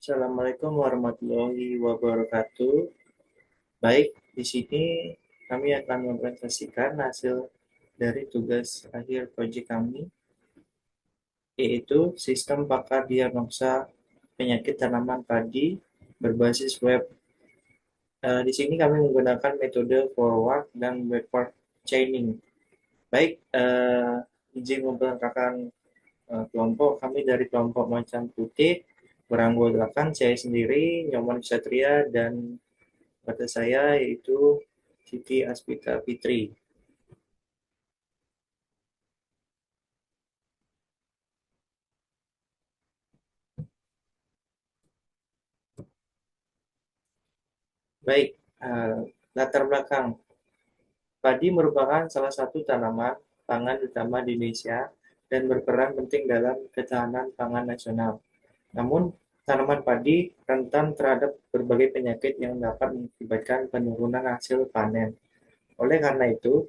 Assalamualaikum warahmatullahi wabarakatuh. Baik, di sini kami akan mempresentasikan hasil dari tugas akhir proyek kami, yaitu sistem pakar diagnosa penyakit tanaman padi berbasis web. Di sini kami menggunakan metode forward dan backward chaining. Baik, izin memperkenalkan kelompok kami dari kelompok Macan Putih, beranggotakan saya sendiri, Nyoman Satria, dan pada saya yaitu Siti Aspita Fitri. Baik, latar belakang. Padi merupakan salah satu tanaman pangan utama di Indonesia dan berperan penting dalam ketahanan pangan nasional. Namun, tanaman padi rentan terhadap berbagai penyakit yang dapat mengakibatkan penurunan hasil panen. Oleh karena itu,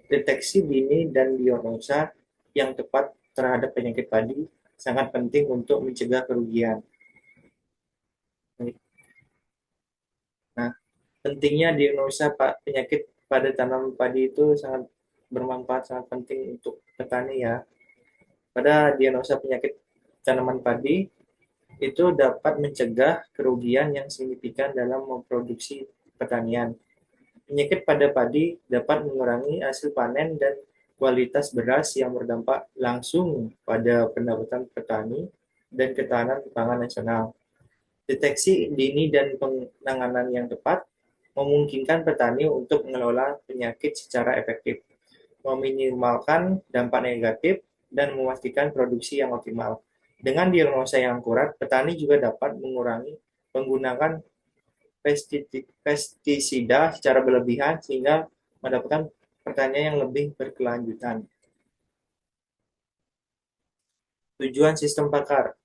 deteksi dini dan diagnosa yang tepat terhadap penyakit padi sangat penting untuk mencegah kerugian. Nah, pentingnya diagnosa penyakit pada tanaman padi itu sangat bermanfaat, sangat penting untuk petani ya. Pada diagnosa penyakit tanaman padi itu dapat mencegah kerugian yang signifikan dalam memproduksi pertanian. Penyakit pada padi dapat mengurangi hasil panen dan kualitas beras yang berdampak langsung pada pendapatan petani dan ketahanan pangan nasional. Deteksi dini dan penanganan yang tepat memungkinkan petani untuk mengelola penyakit secara efektif, meminimalkan dampak negatif, dan memastikan produksi yang optimal. Dengan diagnosa yang akurat, petani juga dapat mengurangi penggunaan pestisida secara berlebihan sehingga mendapatkan pertanian yang lebih berkelanjutan. Tujuan sistem pakar.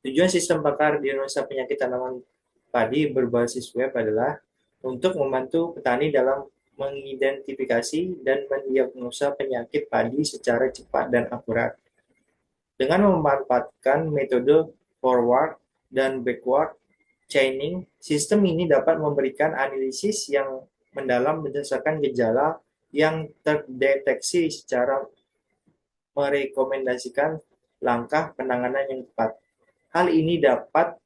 Tujuan sistem pakar diagnosa penyakit tanaman padi berbasis web adalah untuk membantu petani dalam mengidentifikasi dan mendiagnosa penyakit padi secara cepat dan akurat. Dengan memanfaatkan metode forward dan backward chaining, sistem ini dapat memberikan analisis yang mendalam berdasarkan gejala yang terdeteksi secara merekomendasikan langkah penanganan yang tepat. Hal ini dapat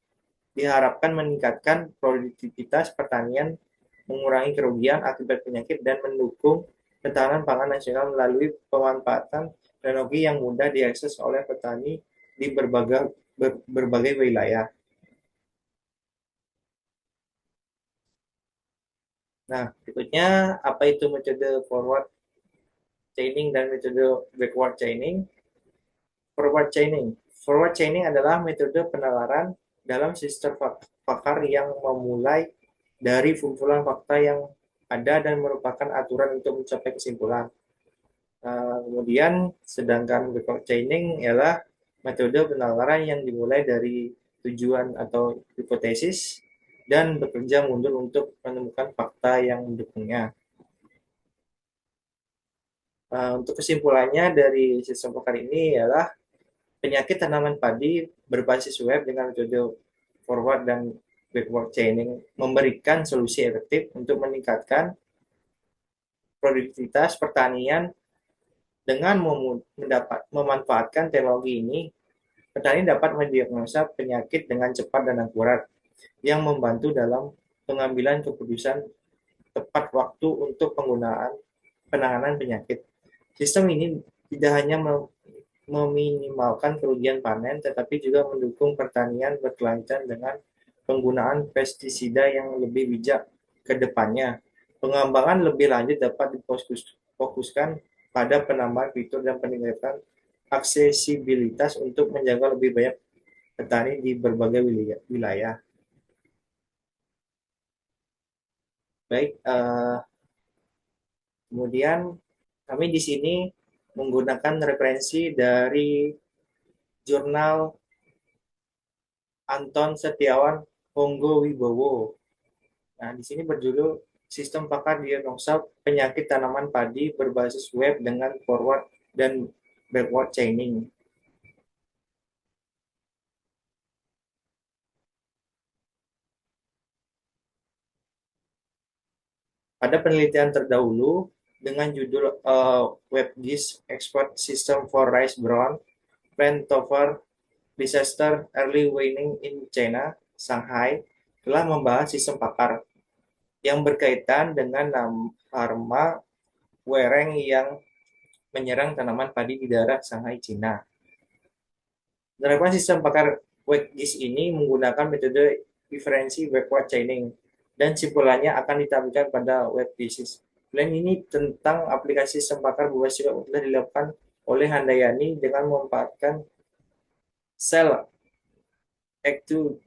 diharapkan meningkatkan produktivitas pertanian, mengurangi kerugian akibat penyakit, dan mendukung ketahanan pangan nasional melalui pemanfaatan teknologi yang mudah diakses oleh petani di berbagai wilayah. Nah, berikutnya apa itu metode forward chaining dan metode backward chaining? Forward chaining. Forward chaining adalah metode penalaran dalam sistem pakar yang memulai dari kumpulan fakta yang ada dan merupakan aturan untuk mencapai kesimpulan. Kemudian, sedangkan backward chaining ialah metode penalaran yang dimulai dari tujuan atau hipotesis dan bekerja mundur untuk menemukan fakta yang mendukungnya. Untuk kesimpulannya dari sistem pakar ini ialah penyakit tanaman padi berbasis web dengan metode forward dan backward chaining memberikan solusi efektif untuk meningkatkan produktivitas pertanian. Dengan memanfaatkan teknologi ini, petani dapat mendiagnosa penyakit dengan cepat dan akurat, yang membantu dalam pengambilan keputusan tepat waktu untuk penggunaan penanganan penyakit. Sistem ini tidak hanya meminimalkan kerugian panen, tetapi juga mendukung pertanian berkelanjutan dengan penggunaan pestisida yang lebih bijak ke depannya. Pengembangan lebih lanjut dapat difokuskan pada penambahan fitur dan peningkatan aksesibilitas untuk menjaga lebih banyak petani di berbagai wilayah. Baik, kemudian kami di sini menggunakan referensi dari jurnal Anton Setiawan Honggo Wibowo. Nah, di sini berjudul Sistem Pakar Diagnosa Penyakit Tanaman Padi Berbasis Web dengan Forward dan Backward Chaining. Pada penelitian terdahulu dengan judul WebGIS Export System for Rice Brown Plant Tover Disaster Early Warning in China, Shanghai, telah membahas sistem pakar yang berkaitan dengan hama wereng yang menyerang tanaman padi di daerah Shanghai, Cina. Penerapan sistem pakar WebGIS ini menggunakan metode diferensi backward chaining dan simpulannya akan ditampilkan pada WebGIS. Plan ini tentang aplikasi sistem pakar berbasis web telah dilakukan oleh Handayani dengan memanfaatkan sel Actu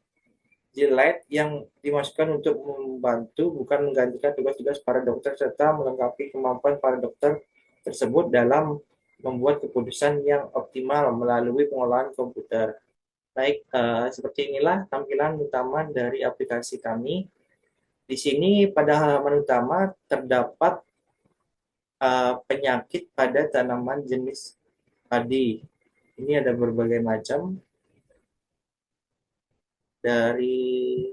Gillette yang dimasukkan untuk membantu bukan menggantikan tugas-tugas para dokter serta melengkapi kemampuan para dokter tersebut dalam membuat keputusan yang optimal melalui pengolahan komputer. Baik, seperti inilah tampilan utama dari aplikasi kami. Di sini pada halaman utama terdapat penyakit pada tanaman jenis padi. Ini ada berbagai macam dari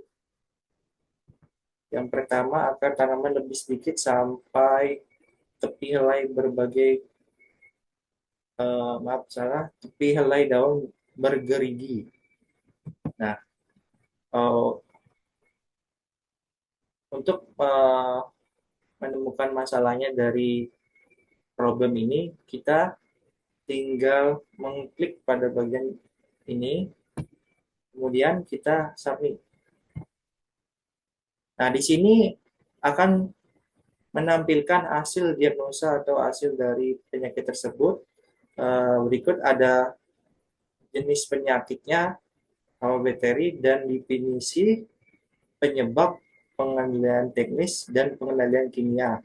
yang pertama akar tanaman lebih sedikit sampai tepi helai berbagai maaf salah tepi helai daun bergerigi. Nah, untuk menemukan masalahnya dari problem ini, kita tinggal mengklik pada bagian ini, kemudian kita submit. Nah, di sini akan menampilkan hasil diagnosa atau hasil dari penyakit tersebut. Berikut ada jenis penyakitnya, hama bakteri, dan definisi penyebab, pengendalian teknis, dan pengendalian kimia.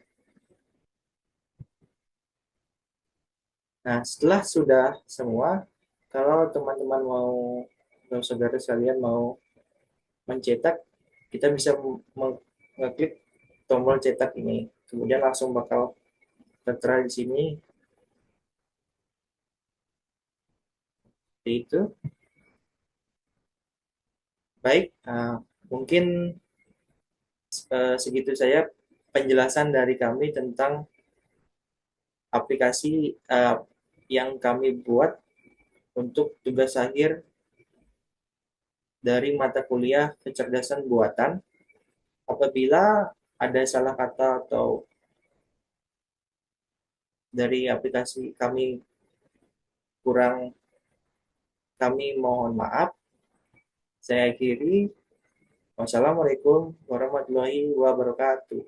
Nah, setelah sudah semua, kalau teman-teman mau, atau saudara sekalian mau mencetak, kita bisa mengklik tombol cetak ini. Kemudian langsung bakal tertera di sini. Seperti itu. Baik, mungkin segitu saya penjelasan dari kami tentang aplikasi yang kami buat untuk tugas akhir dari mata kuliah kecerdasan buatan. Apabila ada salah kata atau dari aplikasi kami kurang, kami mohon maaf. Saya akhiri. Wassalamualaikum warahmatullahi wabarakatuh.